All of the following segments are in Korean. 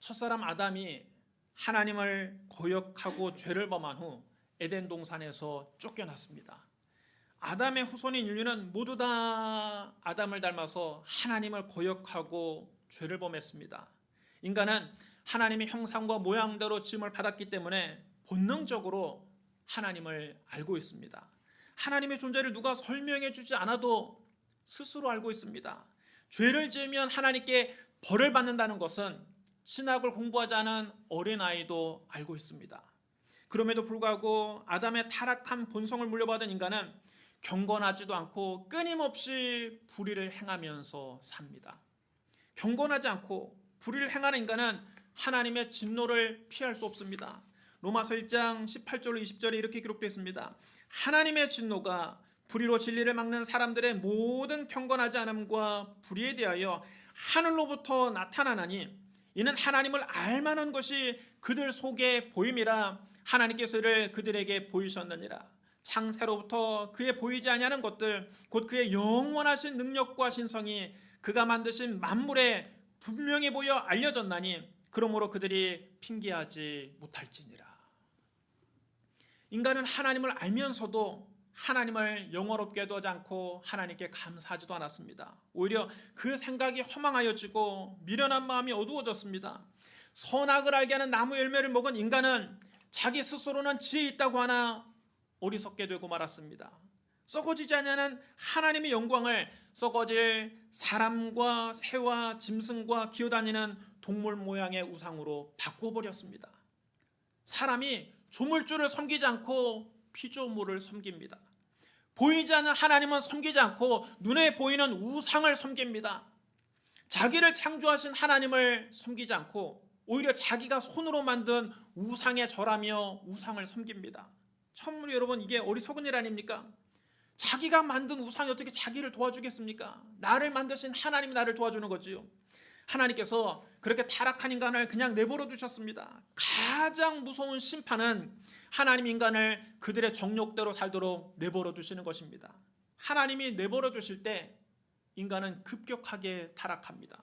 첫사람 아담이 하나님을 거역하고 죄를 범한 후 에덴 동산에서 쫓겨났습니다. 아담의 후손인 인류는 모두 다 아담을 닮아서 하나님을 거역하고 죄를 범했습니다. 인간은 하나님의 형상과 모양대로 지음을 받았기 때문에 본능적으로 하나님을 알고 있습니다. 하나님의 존재를 누가 설명해 주지 않아도 스스로 알고 있습니다. 죄를 지으면 하나님께 벌을 받는다는 것은 신학을 공부하지 않은 어린아이도 알고 있습니다. 그럼에도 불구하고 아담의 타락한 본성을 물려받은 인간은 경건하지도 않고 끊임없이 불의를 행하면서 삽니다. 경건하지 않고 불의를 행하는 인간은 하나님의 진노를 피할 수 없습니다. 로마서 1장 18절로 20절에 이렇게 기록되어 있습니다. 하나님의 진노가 불의로 진리를 막는 사람들의 모든 경건하지 않음과 불의에 대하여 하늘로부터 나타나나니 이는 하나님을 알만한 것이 그들 속에 보임이라 하나님께서 이를 그들에게 보이셨느니라. 창세로부터 그의 보이지 아니하는 것들 곧 그의 영원하신 능력과 신성이 그가 만드신 만물에 분명히 보여 알려졌나니 그러므로 그들이 핑계하지 못할지니라. 인간은 하나님을 알면서도 하나님을 영화롭게 하지 않고 하나님께 감사하지도 않았습니다. 오히려 그 생각이 허망하여지고 미련한 마음이 어두워졌습니다. 선악을 알게 하는 나무 열매를 먹은 인간은 자기 스스로는 지혜 있다고 하나 어리석게 되고 말았습니다. 썩어지지 않는 하나님의 영광을 썩어질 사람과 새와 짐승과 기어다니는 동물 모양의 우상으로 바꿔버렸습니다. 사람이 조물주를 섬기지 않고 피조물을 섬깁니다. 보이지 않는 하나님은 섬기지 않고 눈에 보이는 우상을 섬깁니다. 자기를 창조하신 하나님을 섬기지 않고 오히려 자기가 손으로 만든 우상에 절하며 우상을 섬깁니다. 참으로 여러분, 이게 어리석은 일 아닙니까? 자기가 만든 우상이 어떻게 자기를 도와주겠습니까? 나를 만드신 하나님이 나를 도와주는 거지요. 하나님께서 그렇게 타락한 인간을 그냥 내버려 두셨습니다. 가장 무서운 심판은 하나님 인간을 그들의 정욕대로 살도록 내버려 두시는 것입니다. 하나님이 내버려 두실 때 인간은 급격하게 타락합니다.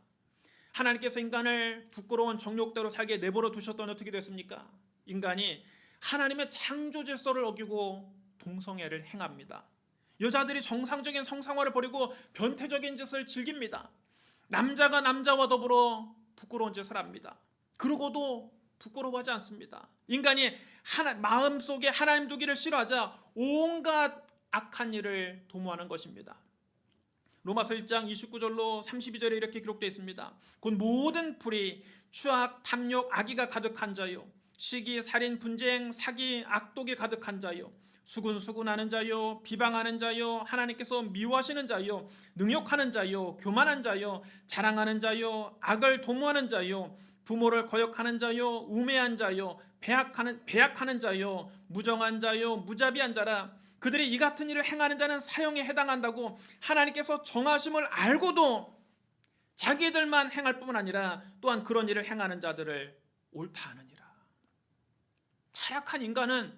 하나님께서 인간을 부끄러운 정욕대로 살게 내버려 두셨더니 어떻게 됐습니까? 인간이 하나님의 창조 질서를 어기고 동성애를 행합니다. 여자들이 정상적인 성생활을 버리고 변태적인 짓을 즐깁니다. 남자가 남자와 더불어 부끄러운 짓을 합니다. 그러고도 부끄러워하지 않습니다. 인간이 마음속에 하나님 두기를 싫어하자 온갖 악한 일을 도모하는 것입니다. 로마서 1장 29절로 32절에 이렇게 기록되어 있습니다. 곧 모든 불의, 추악, 탐욕, 악의가 가득한 자요, 시기, 살인, 분쟁, 사기, 악독이 가득한 자요, 수군수군하는 자요, 비방하는 자요, 하나님께서 미워하시는 자요, 능욕하는 자요, 교만한 자요, 자랑하는 자요, 악을 도모하는 자요, 부모를 거역하는 자요, 우매한 자요, 배약하는 자요, 무정한 자요, 무자비한 자라. 그들이 이 같은 일을 행하는 자는 사형에 해당한다고 하나님께서 정하심을 알고도 자기들만 행할 뿐만 아니라 또한 그런 일을 행하는 자들을 옳다 하느니라. 타락한 인간은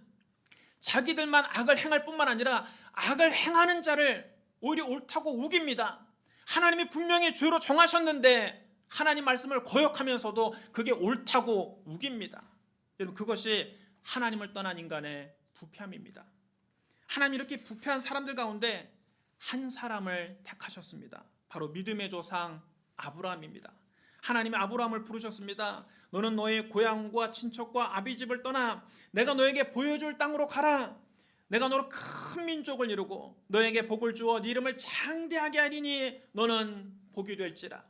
자기들만 악을 행할 뿐만 아니라 악을 행하는 자를 오히려 옳다고 우깁니다. 하나님이 분명히 죄로 정하셨는데 하나님 말씀을 거역하면서도 그게 옳다고 우깁니다. 여러분, 그것이 하나님을 떠난 인간의 부패함입니다. 하나님 이렇게 부패한 사람들 가운데 한 사람을 택하셨습니다. 바로 믿음의 조상 아브라함입니다. 하나님이 아브라함을 부르셨습니다. 너는 너의 고향과 친척과 아비집을 떠나 내가 너에게 보여줄 땅으로 가라. 내가 너로 큰 민족을 이루고 너에게 복을 주어 네 이름을 장대하게 하리니 너는 복이 될지라.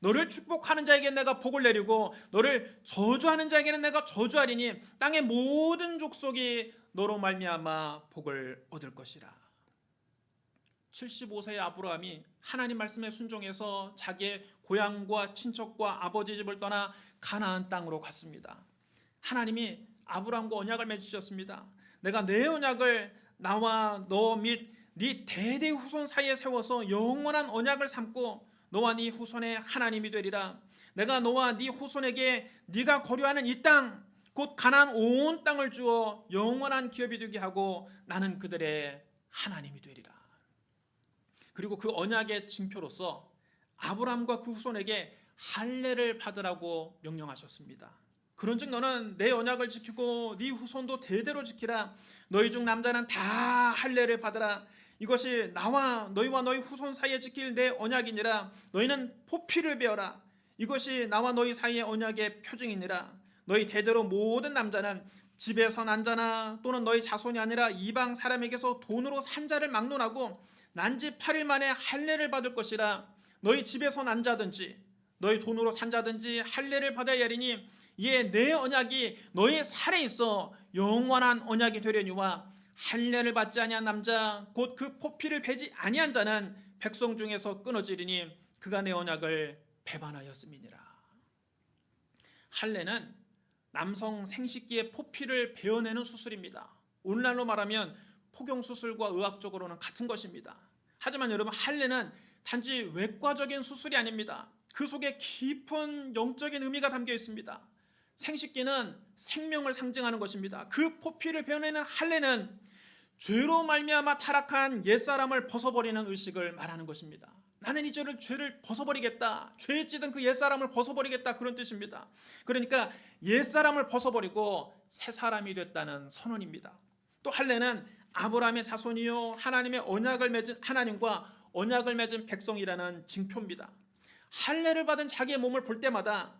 너를 축복하는 자에게 내가 복을 내리고 너를 저주하는 자에게는 내가 저주하리니 땅의 모든 족속이 너로 말미암아 복을 얻을 것이라. 75세의 아브라함이 하나님 말씀에 순종해서 자기의 고향과 친척과 아버지 집을 떠나 가나안 땅으로 갔습니다. 하나님이 아브라함과 언약을 맺으셨습니다. 내가 내 언약을 나와 너 및 네 대대 후손 사이에 세워서 영원한 언약을 삼고 너와 네 후손의 하나님이 되리라. 내가 너와 네 후손에게 네가 거류하는 이 땅 곧 가나안 온 땅을 주어 영원한 기업이 되게 하고 나는 그들의 하나님이 되리라. 그리고 그 언약의 징표로서 아브라함과 그 후손에게 할례를 받으라고 명령하셨습니다. 그런즉 너는 내 언약을 지키고 네 후손도 대대로 지키라. 너희 중 남자는 다 할례를 받으라. 이것이 나와 너희와 너희 후손 사이에 지킬 내 언약이니라. 너희는 포피를 베어라. 이것이 나와 너희 사이의 언약의 표징이니라. 너희 대대로 모든 남자는 집에서 난 자나 또는 너희 자손이 아니라 이방 사람에게서 돈으로 산 자를 막론하고 난 지 8일 만에 할례를 받을 것이라. 너희 집에서 난 자든지 너희 돈으로 산 자든지 할례를 받아야 하리니 이에 내 언약이 너희 살에 있어 영원한 언약이 되려니와 할례를 받지 아니한 남자 곧 그 포피를 베지 아니한 자는 백성 중에서 끊어지리니 그가 내 언약을 배반하였음이니라. 할례는 남성 생식기의 포피를 베어내는 수술입니다. 오늘날로 말하면 포경 수술과 의학적으로는 같은 것입니다. 하지만 여러분, 할례는 단지 외과적인 수술이 아닙니다. 그 속에 깊은 영적인 의미가 담겨 있습니다. 생식기는 생명을 상징하는 것입니다. 그 포피를 베어내는 할례는 죄로 말미암아 타락한 옛사람을 벗어버리는 의식을 말하는 것입니다. 나는 이 죄를 벗어버리겠다. 죄에 찌든 그 옛사람을 벗어버리겠다. 그런 뜻입니다. 그러니까 옛사람을 벗어버리고 새 사람이 됐다는 선언입니다. 또 할례는 아브라함의 자손이요 하나님의 언약을 맺은 하나님과 언약을 맺은 백성이라는 징표입니다. 할례를 받은 자기의 몸을 볼 때마다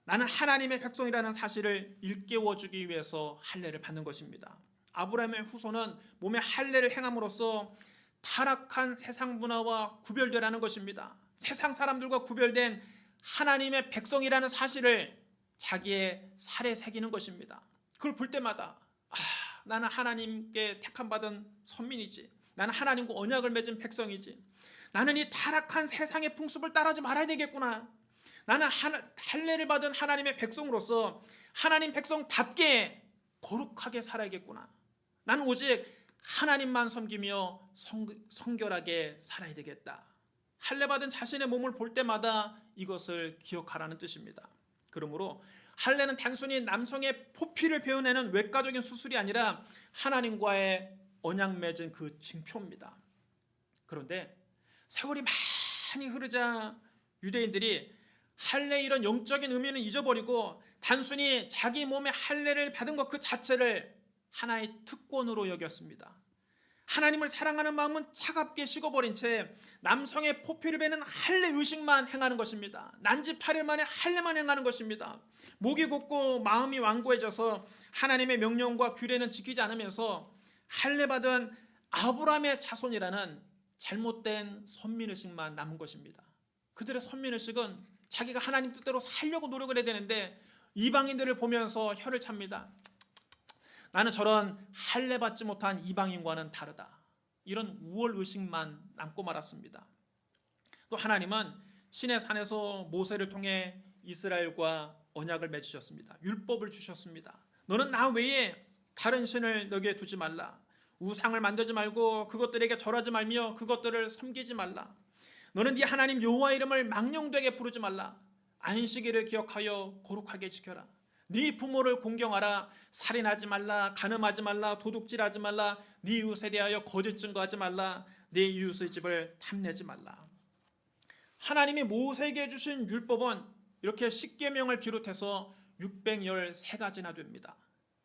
나는 하나님의 백성이라는 사실을 일깨워주기 위해서 할례를 받는 것입니다. 아브라함의 후손은 몸에 할례를 행함으로써 타락한 세상 문화와 구별되라는 것입니다. 세상 사람들과 구별된 하나님의 백성이라는 사실을 자기의 살에 새기는 것입니다. 그걸 볼 때마다 나는 하나님께 택함받은 선민이지. 나는 하나님과 언약을 맺은 백성이지. 나는 이 타락한 세상의 풍습을 따르지 말아야 되겠구나. 나는 할례를 받은 하나님의 백성으로서 하나님 백성답게 거룩하게 살아야겠구나. 나는 오직 하나님만 섬기며 성결하게 살아야 되겠다. 할례 받은 자신의 몸을 볼 때마다 이것을 기억하라는 뜻입니다. 그러므로 할례는 단순히 남성의 포피를 베어내는 외과적인 수술이 아니라 하나님과의 언약 맺은 그 징표입니다. 그런데 세월이 많이 흐르자 유대인들이 할례의 이런 영적인 의미는 잊어버리고 단순히 자기 몸에 할례를 받은 것 그 자체를 하나의 특권으로 여겼습니다. 하나님을 사랑하는 마음은 차갑게 식어버린 채 남성의 포피를 베는 할례 의식만 행하는 것입니다. 난지 8일 만에 할례만 행하는 것입니다. 목이 곧고 마음이 완고해져서 하나님의 명령과 규례는 지키지 않으면서 할례 받은 아브라함의 자손이라는 잘못된 선민의식만 남은 것입니다. 그들의 선민의식은 자기가 하나님 뜻대로 살려고 노력을 해야 되는데 이방인들을 보면서 혀를 찹니다. 나는 저런 할례 받지 못한 이방인과는 다르다. 이런 우월의식만 남고 말았습니다. 또 하나님은 시내 산에서 모세를 통해 이스라엘과 언약을 맺으셨습니다. 율법을 주셨습니다. 너는 나 외에 다른 신을 너에게 두지 말라. 우상을 만들지 말고 그것들에게 절하지 말며 그것들을 섬기지 말라. 너는 네 하나님 여호와의 이름을 망령되게 부르지 말라. 안식일을 기억하여 거룩하게 지켜라. 네 부모를 공경하라. 살인하지 말라. 간음하지 말라. 도둑질하지 말라. 네 이웃에 대하여 거짓 증거하지 말라. 네 이웃의 집을 탐내지 말라. 하나님이 모세에게 주신 율법은 이렇게 10계명을 비롯해서 613가지나 됩니다.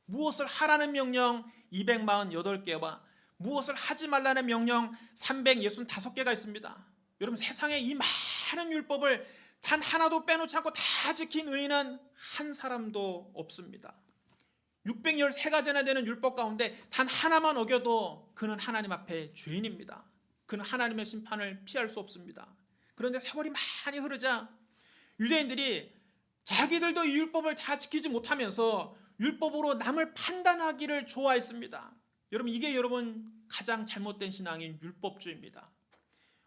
무엇을 하라는 명령 248개와 무엇을 하지 말라는 명령 365개가 있습니다. 여러분, 세상에 이 많은 율법을 단 하나도 빼놓지 않고 다 지킨 의인은 한 사람도 없습니다. 613가지나 되는 율법 가운데 단 하나만 어겨도 그는 하나님 앞에 죄인입니다. 그는 하나님의 심판을 피할 수 없습니다. 그런데 세월이 많이 흐르자 유대인들이 자기들도 이 율법을 다 지키지 못하면서 율법으로 남을 판단하기를 좋아했습니다. 이게 여러분 가장 잘못된 신앙인 율법주의입니다.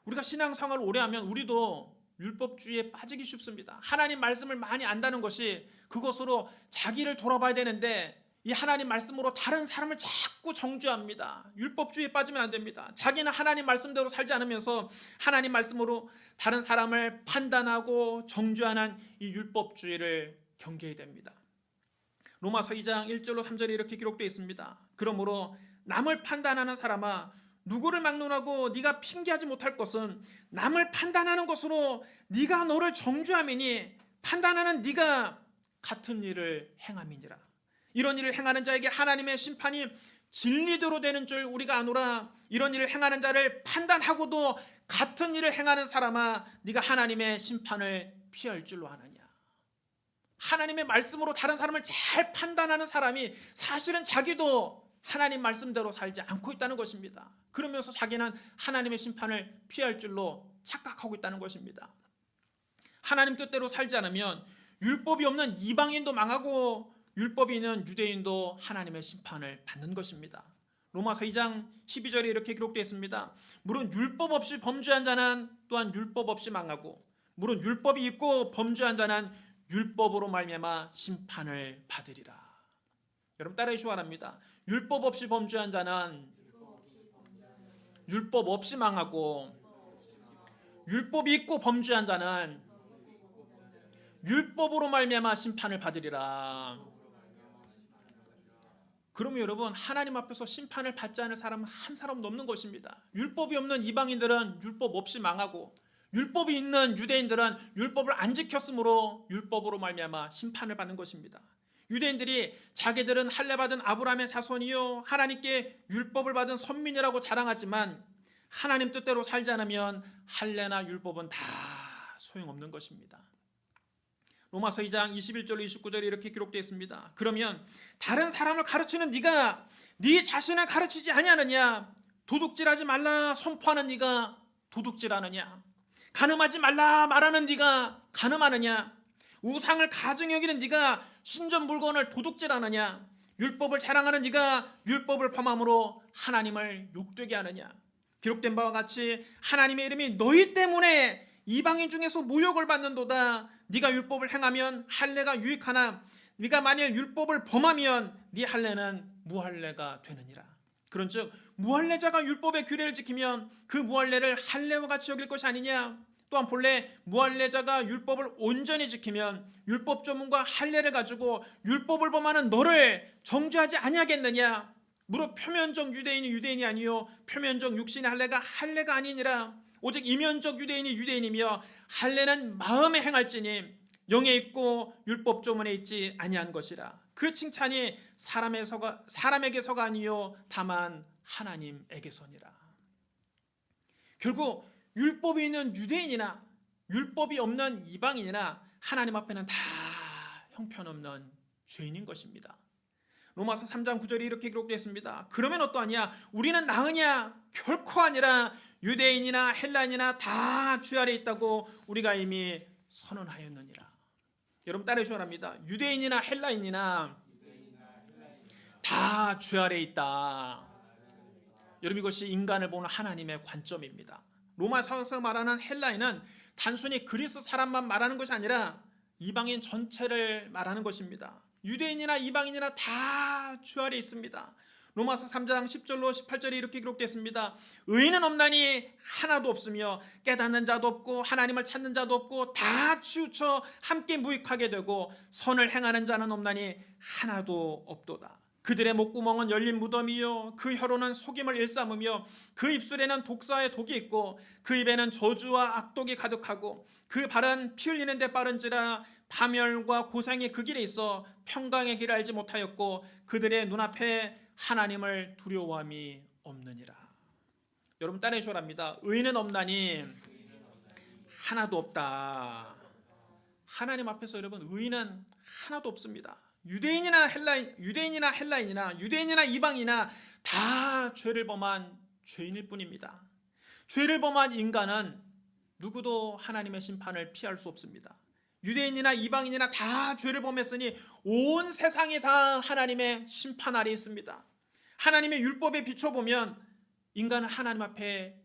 우리가 신앙생활을 오래 하면 우리도 율법주의에 빠지기 쉽습니다. 하나님 말씀을 많이 안다는 것이 그것으로 자기를 돌아봐야 되는데 이 하나님 말씀으로 다른 사람을 자꾸 정죄합니다. 율법주의에 빠지면 안 됩니다. 자기는 하나님 말씀대로 살지 않으면서 하나님 말씀으로 다른 사람을 판단하고 정죄하는 이 율법주의를 경계해야 됩니다. 로마서 2장 1절로 3절에 이렇게 기록되어 있습니다. 그러므로 남을 판단하는 사람아, 누구를 막론하고 네가 핑계하지 못할 것은 남을 판단하는 것으로 네가 너를 정죄함이니 판단하는 네가 같은 일을 행함이니라. 이런 일을 행하는 자에게 하나님의 심판이 진리대로 되는 줄 우리가 아노라. 이런 일을 행하는 자를 판단하고도 같은 일을 행하는 사람아, 네가 하나님의 심판을 피할 줄로 아느냐. 하나님의 말씀으로 다른 사람을 잘 판단하는 사람이 사실은 자기도 하나님 말씀대로 살지 않고 있다는 것입니다. 그러면서 자기는 하나님의 심판을 피할 줄로 착각하고 있다는 것입니다. 하나님 뜻대로 살지 않으면 율법이 없는 이방인도 망하고 율법이 있는 유대인도 하나님의 심판을 받는 것입니다. 로마서 2장 12절에 이렇게 기록되어 있습니다. 물론 율법 없이 범죄한 자는 또한 율법 없이 망하고, 물론 율법이 있고 범죄한 자는 율법으로 말미암아 심판을 받으리라. 여러분 따라해 주시기 바랍니다. 율법 없이 범죄한 자는 율법 없이 망하고, 율법이 있고 범죄한 자는 율법으로 말미암아 심판을 받으리라. 그러면 여러분, 하나님 앞에서 심판을 받지 않을 사람은 한 사람도 없는 것입니다. 율법이 없는 이방인들은 율법 없이 망하고, 율법이 있는 유대인들은 율법을 안 지켰으므로 율법으로 말미암아 심판을 받는 것입니다. 유대인들이 자기들은 할례 받은 아브라함의 자손이요 하나님께 율법을 받은 선민이라고 자랑하지만 하나님 뜻대로 살지 않으면 할례나 율법은 다 소용없는 것입니다. 로마서 2장 21절로 29절에 이렇게 기록되어 있습니다. 그러면 다른 사람을 가르치는 네가 네 자신을 가르치지 아니하느냐? 도둑질하지 말라 선포하는 네가 도둑질하느냐? 간음하지 말라 말하는 네가 간음하느냐? 우상을 가증히 여기는 네가 신전 물건을 도둑질하느냐? 율법을 자랑하는 네가 율법을 범함으로 하나님을 욕되게 하느냐? 기록된 바와 같이 하나님의 이름이 너희 때문에 이방인 중에서 모욕을 받는도다. 네가 율법을 행하면 할례가 유익하나 네가 만일 율법을 범하면 네 할례는 무할례가 되느니라. 그런즉 무할례자가 율법의 규례를 지키면 그 무할례를 할례와 같이 여길 것이 아니냐. 또한 본래 무할례자가 율법을 온전히 지키면 율법 조문과 할례를 가지고 율법을 범하는 너를 정죄하지 아니하겠느냐. 무릇 표면적 유대인이 유대인이 아니요 표면적 육신의 할례가 아니니라. 오직 이면적 유대인이 유대인이며 할례는 마음에 행할지니 영에 있고 율법 조문에 있지 아니한 것이라. 그 칭찬이 사람에게서가 아니요 다만 하나님에게서니라. 결국 율법이 있는 유대인이나 율법이 없는 이방인이나 하나님 앞에는 다 형편없는 죄인인 것입니다. 로마서 3장 9절에 이렇게 기록되어 있습니다. 그러면 어떠하냐? 우리는 나으냐? 결코 아니라 유대인이나 헬라인이나 다 죄 아래 있다고 우리가 이미 선언하였느니라. 여러분 따라해 주셔야 합니다. 유대인이나 헬라인이나 다 죄 아래 있다. 여러분 이것이 인간을 보는 하나님의 관점입니다. 로마서에서 말하는 헬라인은 단순히 그리스 사람만 말하는 것이 아니라 이방인 전체를 말하는 것입니다. 유대인이나 이방인이나 다 죄 아래 있습니다. 로마서 3장 10절로 18절에 이렇게 기록됐습니다. 의인은 없나니 하나도 없으며 깨닫는 자도 없고 하나님을 찾는 자도 없고 다 치우쳐 함께 무익하게 되고 선을 행하는 자는 없나니 하나도 없도다. 그들의 목구멍은 열린 무덤이요 그 혀로는 속임을 일삼으며 그 입술에는 독사의 독이 있고 그 입에는 저주와 악독이 가득하고 그 발은 피 흘리는 데 빠른지라 파멸과 고생이 그 길에 있어 평강의 길을 알지 못하였고 그들의 눈앞에 하나님을 두려워함이 없느니라. 여러분 따라해 주랍니다. 의인은 없나니 하나도 없다. 하나님 앞에서 여러분 의인은 하나도 없습니다. 유대인이나 헬라인이나 유대인이나 이방이나 다 죄를 범한 죄인일 뿐입니다. 죄를 범한 인간은 누구도 하나님의 심판을 피할 수 없습니다. 유대인이나 이방인이나 다 죄를 범했으니 온 세상이 다 하나님의 심판 아래 있습니다. 하나님의 율법에 비춰보면 인간은 하나님 앞에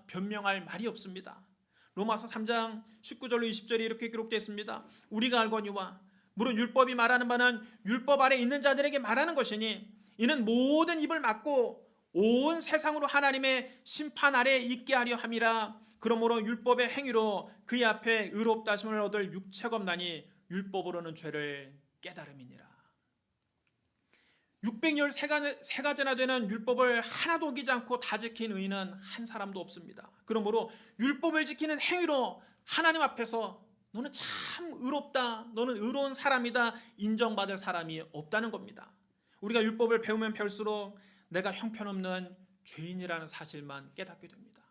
변명할 말이 없습니다. 로마서 3장 19절로 20절에 이렇게 기록되어 있습니다. 우리가 알거니와 물론 율법이 말하는 바는 율법 아래 있는 자들에게 말하는 것이니 이는 모든 입을 막고 온 세상으로 하나님의 심판 아래 있게 하려 함이라. 그러므로 율법의 행위로 그의 앞에 의롭다 하심을 얻을 육체가 없나니 율법으로는 죄를 깨달음이니라. 600열 세가지나 되는 율법을 하나도 어기지 않고 다 지킨 의인은 한 사람도 없습니다. 그러므로 율법을 지키는 행위로 하나님 앞에서 너는 참 의롭다, 너는 의로운 사람이다 인정받을 사람이 없다는 겁니다. 우리가 율법을 배우면 배울수록 내가 형편없는 죄인이라는 사실만 깨닫게 됩니다.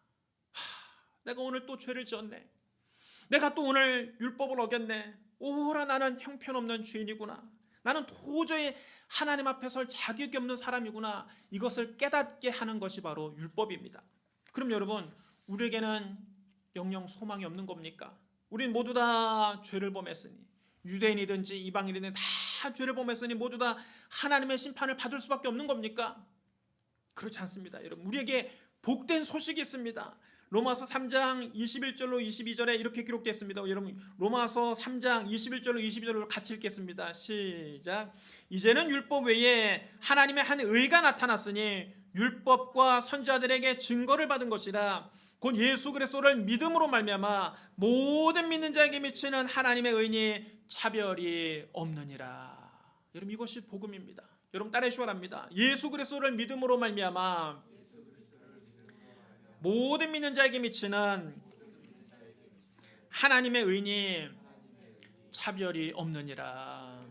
내가 오늘 또 죄를 지었네. 내가 또 오늘 율법을 어겼네. 오라, 나는 형편없는 죄인이구나. 나는 도저히 하나님 앞에 설 자격이 없는 사람이구나. 이것을 깨닫게 하는 것이 바로 율법입니다. 그럼 여러분, 우리에게는 영영 소망이 없는 겁니까? 우린 모두 다 죄를 범했으니, 유대인이든지 이방인이든지 다 죄를 범했으니 모두 다 하나님의 심판을 받을 수밖에 없는 겁니까? 그렇지 않습니다. 여러분, 우리에게 복된 소식이 있습니다. 로마서 3장 21절로 22절에 이렇게 기록되어 있습니다. 여러분, 로마서 3장 21절로 22절로 같이 읽겠습니다. 시작. 이제는 율법 외에 하나님의 한 의가 나타났으니 율법과 선지자들에게 증거를 받은 것이라. 곧 예수 그리스도를 믿음으로 말미암아 모든 믿는 자에게 미치는 하나님의 의니 차별이 없느니라. 여러분, 이것이 복음입니다. 여러분, 따라하시기 바랍니다. 예수 그리스도를 믿음으로 말미암아 모든 믿는 자에게 미치는 하나님의 의니 차별이 없느니라.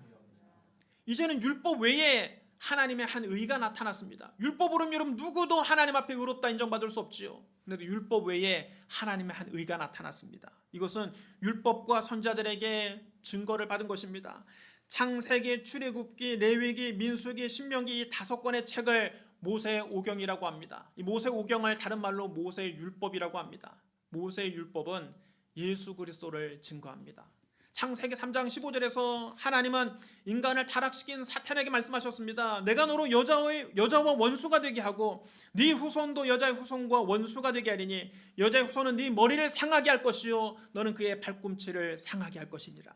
이제는 율법 외에 하나님의 한 의가 나타났습니다. 율법으로는 여러분 누구도 하나님 앞에 의롭다 인정받을 수 없지요. 그런데 율법 외에 하나님의 한 의가 나타났습니다. 이것은 율법과 선지자들에게 증거를 받은 것입니다. 창세기, 출애굽기, 레위기, 민수기, 신명기 이 5권의 책을 모세의 오경이라고 합니다. 이 모세 오경을 다른 말로 모세의 율법이라고 합니다. 모세의 율법은 예수 그리스도를 증거합니다. 창세기 3장 15절에서 하나님은 인간을 타락시킨 사탄에게 말씀하셨습니다. 내가 너로 여자와 원수가 되게 하고 네 후손도 여자의 후손과 원수가 되게 하리니 여자의 후손은 네 머리를 상하게 할 것이요 너는 그의 발꿈치를 상하게 할 것이니라.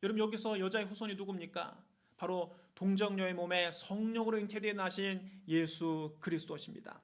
여러분, 여기서 여자의 후손이 누굽니까? 바로 동정녀의 몸에 성령으로 잉태되어 나신 예수 그리스도십니다.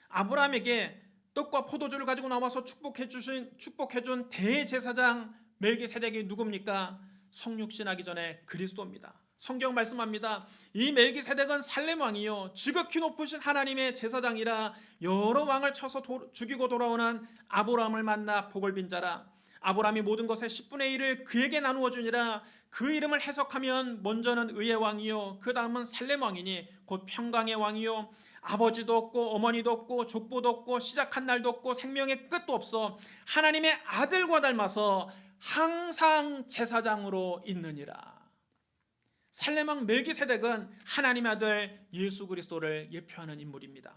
아브라함에게 떡과 포도주를 가지고 나와서 축복해준 대제사장 멜기세덱이 누굽니까? 성육신하기 전에 그리스도입니다. 성경 말씀합니다. 이 멜기세덱은 살렘 왕이요 지극히 높으신 하나님의 제사장이라 여러 왕을 쳐서 죽이고 돌아오는 아브라함을 만나 복을 빈 자라. 아브라함이 모든 것의 10분의 1을 그에게 나누어 주니라. 그 이름을 해석하면 먼저는 의의 왕이요 그 다음은 살렘 왕이니 곧 평강의 왕이요 아버지도 없고 어머니도 없고 족보도 없고 시작한 날도 없고 생명의 끝도 없어 하나님의 아들과 닮아서 항상 제사장으로 있느니라. 살렘 왕 멜기세덱은 하나님의 아들 예수 그리스도를 예표하는 인물입니다.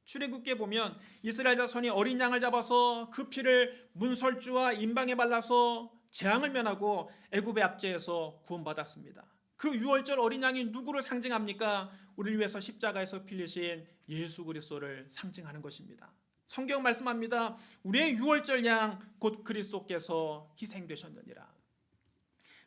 출애굽기에 보면 이스라엘 자손이 어린 양을 잡아서 그 피를 문설주와 임방에 발라서 재앙을 면하고 애굽의 압제에서 구원받았습니다. 그 유월절 어린 양이 누구를 상징합니까? 우리를 위해서 십자가에서 빌리신 예수 그리스도를 상징하는 것입니다. 성경 말씀합니다. 우리의 유월절 양 곧 그리스도께서 희생되셨느니라.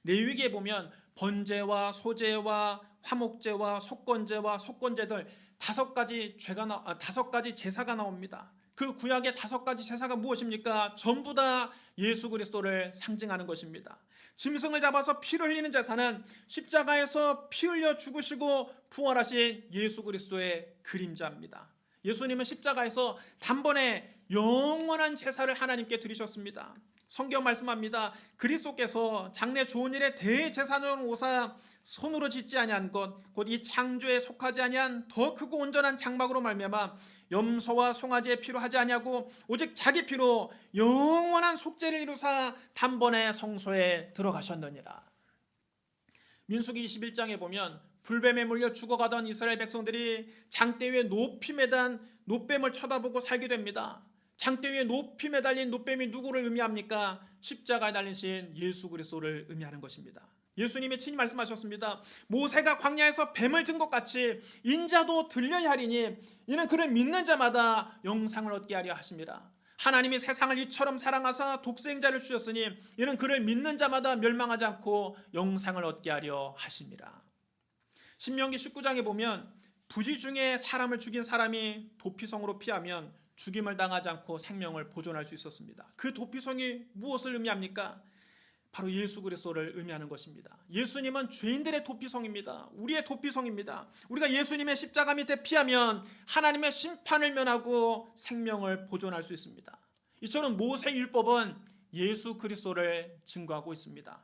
레위기에 보면 번제와 소제와 화목제와 속건제와 속건제들 5가지 제사가 나옵니다. 그 구약의 5가지 제사가 무엇입니까? 전부 다 예수 그리스도를 상징하는 것입니다. 짐승을 잡아서 피를 흘리는 제사는 십자가에서 피 흘려 죽으시고 부활하신 예수 그리스도의 그림자입니다. 예수님은 십자가에서 단번에 영원한 제사를 하나님께 드리셨습니다. 성경 말씀합니다. 그리스도께서 장래 좋은 일에 대제사장으로 오사 손으로 짓지 아니한 것 곧 이 창조에 속하지 아니한 더 크고 온전한 장막으로 말미암아 염소와 송아지의 피로 하지 아니하고 오직 자기 피로 영원한 속죄를 이루사 단번에 성소에 들어가셨느니라. 민수기 21장에 보면 불뱀에 물려 죽어가던 이스라엘 백성들이 장대 위에 높이 매단 놋뱀을 쳐다보고 살게 됩니다. 장대 위에 높이 매달린 놋뱀이 누구를 의미합니까? 십자가에 달리신 예수 그리스도를 의미하는 것입니다. 예수님이 친히 말씀하셨습니다. 모세가 광야에서 뱀을 든 것 같이 인자도 들려야 하리니 이는 그를 믿는 자마다 영생을 얻게 하려 하십니다. 하나님이 세상을 이처럼 사랑하사 독생자를 주셨으니 이는 그를 믿는 자마다 멸망하지 않고 영생을 얻게 하려 하십니다. 신명기 19장에 보면 부지 중에 사람을 죽인 사람이 도피성으로 피하면 죽임을 당하지 않고 생명을 보존할 수 있었습니다. 그 도피성이 무엇을 의미합니까? 바로 예수 그리스도를 의미하는 것입니다. 예수님은 죄인들의 도피성입니다. 우리의 도피성입니다. 우리가 예수님의 십자가 밑에 피하면 하나님의 심판을 면하고 생명을 보존할 수 있습니다. 이처럼 모세 율법은 예수 그리스도를 증거하고 있습니다.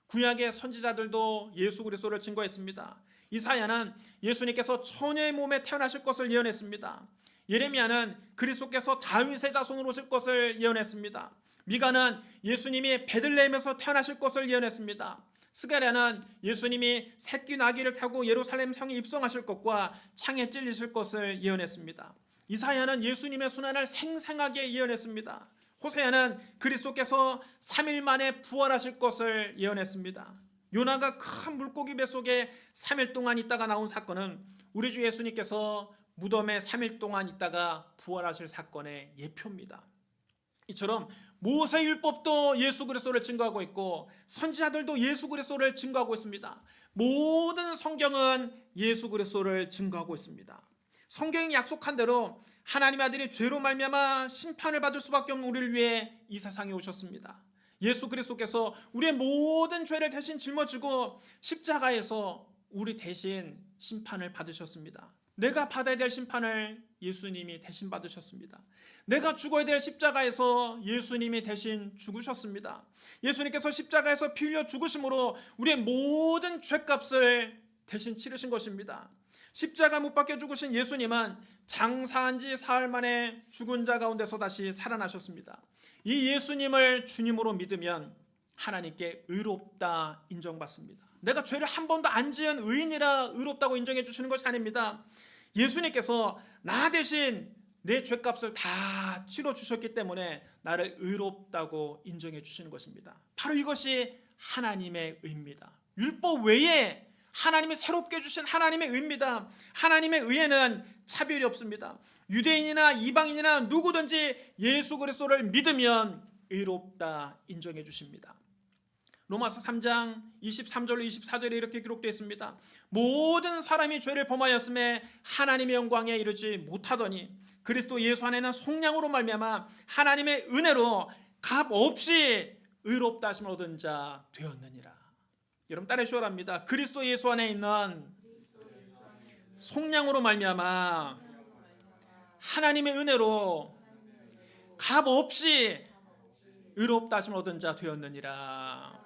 구약의 선지자들도 예수 그리스도를 증거했습니다. 이사야는 예수님께서 처녀의 몸에 태어나실 것을 예언했습니다. 예레미야는 그리스도께서 다윗의 자손으로 오실 것을 예언했습니다. 미가는 예수님이 베들레헴에서 태어나실 것을 예언했습니다. 스가랴는 예수님이 새끼 나귀를 타고 예루살렘 성에 입성하실 것과 창에 찔리실 것을 예언했습니다. 이사야는 예수님의 순환을 생생하게 예언했습니다. 호세아는 그리스도께서 3일 만에 부활하실 것을 예언했습니다. 요나가 큰 물고기 뱃속에 3일 동안 있다가 나온 사건은 우리 주 예수님께서 무덤에 3일 동안 있다가 부활하실 사건의 예표입니다. 이처럼 모세 율법도 예수 그리스도를 증거하고 있고 선지자들도 예수 그리스도를 증거하고 있습니다. 모든 성경은 예수 그리스도를 증거하고 있습니다. 성경이 약속한 대로 하나님 아들이 죄로 말미암아 심판을 받을 수밖에 없는 우리를 위해 이 세상에 오셨습니다. 예수 그리스도께서 우리의 모든 죄를 대신 짊어지고 십자가에서 우리 대신 심판을 받으셨습니다. 내가 받아야 될 심판을 예수님이 대신 받으셨습니다. 내가 죽어야 될 십자가에서 예수님이 대신 죽으셨습니다. 예수님께서 십자가에서 피 흘려 죽으심으로 우리의 모든 죄값을 대신 치르신 것입니다. 십자가 못 박혀 죽으신 예수님은 장사한 지 사흘 만에 죽은 자 가운데서 다시 살아나셨습니다. 이 예수님을 주님으로 믿으면 하나님께 의롭다 인정받습니다. 내가 죄를 한 번도 안 지은 의인이라 의롭다고 인정해 주시는 것이 아닙니다. 예수님께서 나 대신 내 죄값을 다 치러주셨기 때문에 나를 의롭다고 인정해 주시는 것입니다. 바로 이것이 하나님의 의입니다. 율법 외에 하나님이 새롭게 주신 하나님의 의입니다. 하나님의 의에는 차별이 없습니다. 유대인이나 이방인이나 누구든지 예수 그리스도를 믿으면 의롭다 인정해 주십니다. 로마서 3장 23절로 24절에 이렇게 기록되어 있습니다. 모든 사람이 죄를 범하였음에 하나님의 영광에 이르지 못하더니 그리스도 예수 안에는 속량으로 말미암아 하나님의 은혜로 값 없이 의롭다 하심을 얻은 자 되었느니라. 여러분 따라 시원합니다. 그리스도 예수 안에 있는 속량으로 말미암아 하나님의 은혜로 값 없이 의롭다 하심을 얻은 자 되었느니라.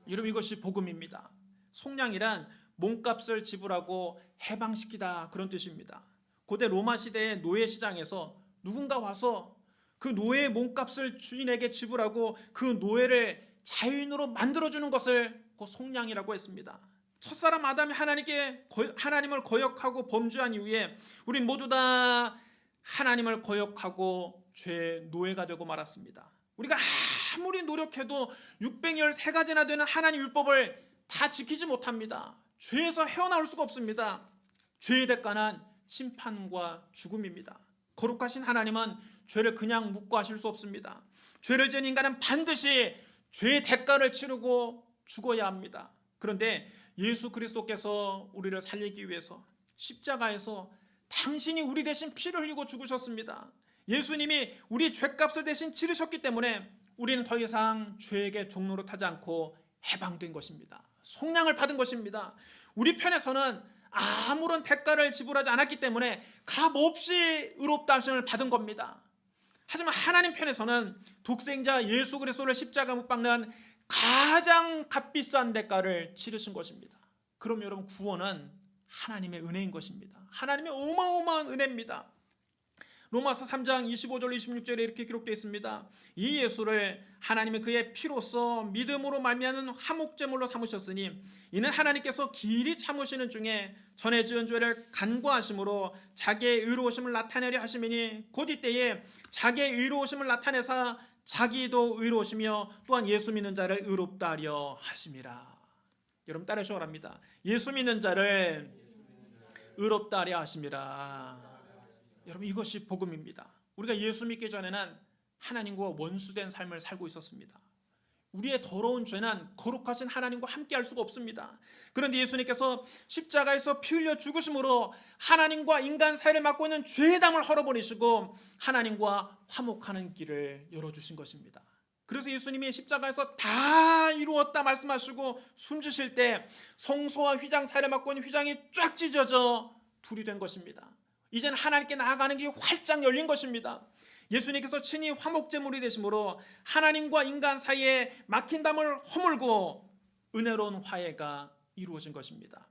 여러분 이것이 복음입니다. 속량이란 몸값을 지불하고 해방시키다 그런 뜻입니다. 고대 로마 시대의 노예 시장에서 누군가 와서 그 노예의 몸값을 주인에게 지불하고 그 노예를 자유인으로 만들어주는 것을 그 속량이라고 했습니다. 첫사람 아담이 하나님을 거역하고 범죄한 이후에 우린 모두 다 하나님을 거역하고 죄의 노예가 되고 말았습니다. 우리가 아무리 노력해도 613가지나 되는 하나님 율법을 다 지키지 못합니다. 죄에서 헤어나올 수가 없습니다. 죄의 대가는 심판과 죽음입니다. 거룩하신 하나님은 죄를 그냥 묵고하실 수 없습니다. 죄를 지은 인간은 반드시 죄의 대가를 치르고 죽어야 합니다. 그런데 예수 그리스도께서 우리를 살리기 위해서 십자가에서 당신이 우리 대신 피를 흘리고 죽으셨습니다. 예수님이 우리 죄값을 대신 치르셨기 때문에 우리는 더 이상 죄에게 종로로 타지 않고 해방된 것입니다. 속량을 받은 것입니다. 우리 편에서는 아무런 대가를 지불하지 않았기 때문에 값없이 의롭다 하심을 받은 겁니다. 하지만 하나님 편에서는 독생자 예수 그리스도를 십자가 못 박는 가장 값비싼 대가를 치르신 것입니다. 그럼 여러분 구원은 하나님의 은혜인 것입니다. 하나님의 어마어마한 은혜입니다. 로마서 3장 25절 26절에 이렇게 기록되어 있습니다. 이 예수를 하나님이 그의 피로써 믿음으로 말미암은 화목제물로 삼으셨으니 이는 하나님께서 길이 참으시는 중에 전에 지은 죄를 간구하심으로 자기의 의로우심을 나타내려 하심이니 곧 이때에 자기의 의로우심을 나타내사 자기도 의로우시며 또한 예수 믿는 자를 의롭다 하려 하심이라. 여러분 따라하시기 바랍니다. 예수 믿는 자를 의롭다 하려 하심이라. 여러분 이것이 복음입니다. 우리가 예수 믿기 전에는 하나님과 원수된 삶을 살고 있었습니다. 우리의 더러운 죄는 거룩하신 하나님과 함께 할 수가 없습니다. 그런데 예수님께서 십자가에서 피 흘려 죽으심으로 하나님과 인간 사이를 막고 있는 죄의 담을 헐어버리시고 하나님과 화목하는 길을 열어주신 것입니다. 그래서 예수님이 십자가에서 다 이루었다 말씀하시고 숨지실 때 성소와 휘장 사이를 막고 있는 휘장이 쫙 찢어져 둘이 된 것입니다. 이제는 하나님께 나아가는 길이 활짝 열린 것입니다. 예수님께서 친히 화목제물이 되심으로 하나님과 인간 사이에 막힌 담을 허물고 은혜로운 화해가 이루어진 것입니다.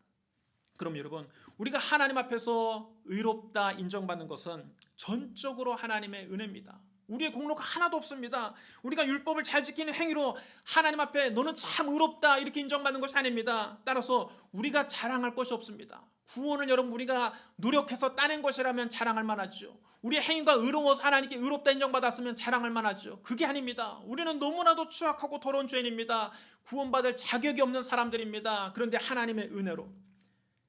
그럼 여러분, 우리가 하나님 앞에서 의롭다 인정받는 것은 전적으로 하나님의 은혜입니다. 우리의 공로가 하나도 없습니다. 우리가 율법을 잘 지키는 행위로 하나님 앞에 너는 참 의롭다 이렇게 인정받는 것이 아닙니다. 따라서 우리가 자랑할 것이 없습니다. 구원을 여러분 우리가 노력해서 따낸 것이라면 자랑할 만하죠. 우리의 행위가 의로워서 하나님께 의롭다 인정받았으면 자랑할 만하죠. 그게 아닙니다. 우리는 너무나도 추악하고 더러운 죄인입니다. 구원받을 자격이 없는 사람들입니다. 그런데 하나님의 은혜로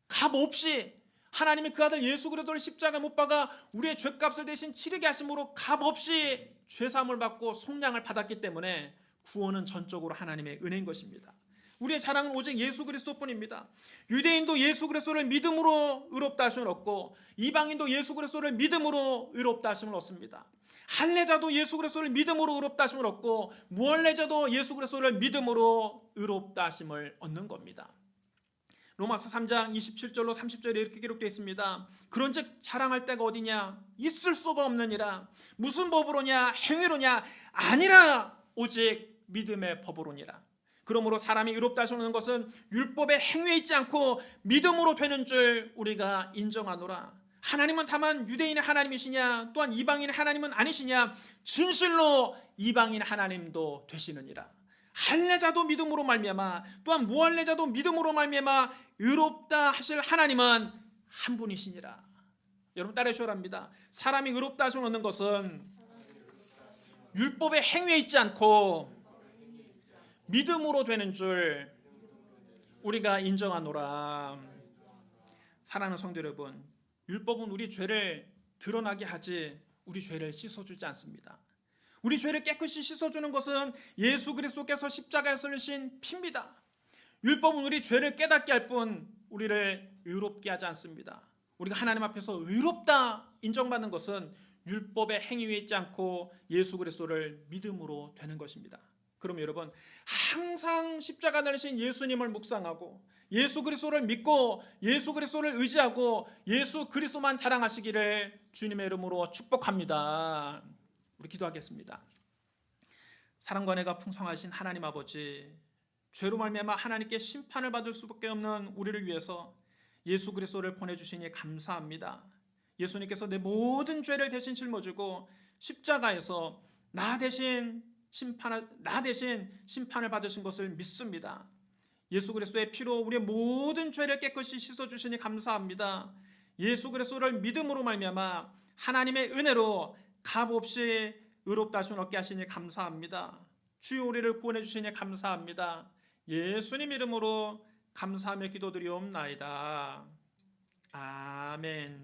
값 없이 하나님이 그 아들 예수 그리스도를 십자가에 못 박아 우리의 죄값을 대신 치르게 하심으로 값 없이 죄사함을 받고 속량을 받았기 때문에 구원은 전적으로 하나님의 은혜인 것입니다. 우리의 자랑은 오직 예수 그리스도뿐입니다. 유대인도 예수 그리스도를 믿음으로 의롭다 하심을 얻고 이방인도 예수 그리스도를 믿음으로 의롭다 하심을 얻습니다. 할례자도 예수 그리스도를 믿음으로 의롭다 하심을 얻고 무할례자도 예수 그리스도를 믿음으로 의롭다 하심을 얻는 겁니다. 로마서 3장 27절로 30절에 이렇게 기록되어 있습니다. 그런즉 자랑할 데가 어디냐? 있을 수가 없느니라. 무슨 법으로냐? 행위로냐? 아니라 오직 믿음의 법으로니라. 그러므로 사람이 의롭다 하시는 것은 율법의 행위에 있지 않고 믿음으로 되는 줄 우리가 인정하노라. 하나님은 다만 유대인의 하나님이시냐? 또한 이방인의 하나님은 아니시냐? 진실로 이방인 하나님도 되시느니라. 할례자도 믿음으로 말미암아 또한 무할례자도 믿음으로 말미암아 의롭다 하실 하나님은 한 분이시니라. 여러분 따라해 주시랍니다. 사람이 의롭다 하심을 얻는 것은 율법의 행위에 있지 않고 믿음으로 되는 줄 우리가 인정하노라. 사랑하는 성도 여러분, 율법은 우리 죄를 드러나게 하지 우리 죄를 씻어주지 않습니다. 우리 죄를 깨끗이 씻어주는 것은 예수 그리스도께서 십자가에서 흘리신 피입니다. 율법은 우리 죄를 깨닫게 할 뿐 우리를 의롭게 하지 않습니다. 우리가 하나님 앞에서 의롭다 인정받는 것은 율법의 행위에 있지 않고 예수 그리스도를 믿음으로 되는 것입니다. 그럼 여러분 항상 십자가 달리신 예수님을 묵상하고 예수 그리스도를 믿고 예수 그리스도를 의지하고 예수 그리스도만 자랑하시기를 주님의 이름으로 축복합니다. 우리 기도하겠습니다. 사랑과 은혜가 풍성하신 하나님 아버지, 죄로 말미암아 하나님께 심판을 받을 수밖에 없는 우리를 위해서 예수 그리스도를 보내주시니 감사합니다. 예수님께서 내 모든 죄를 대신 짊어지고 십자가에서 나 대신 심판을 받으신 것을 믿습니다. 예수 그리스도의 피로 우리의 모든 죄를 깨끗이 씻어주시니 감사합니다. 예수 그리스도를 믿음으로 말미암아 하나님의 은혜로 값없이 의롭다 하심을 얻게 하시니 감사합니다. 주여 우리를 구원해 주시니 감사합니다. 예수님 이름으로 감사하며 기도드리옵나이다. 아멘.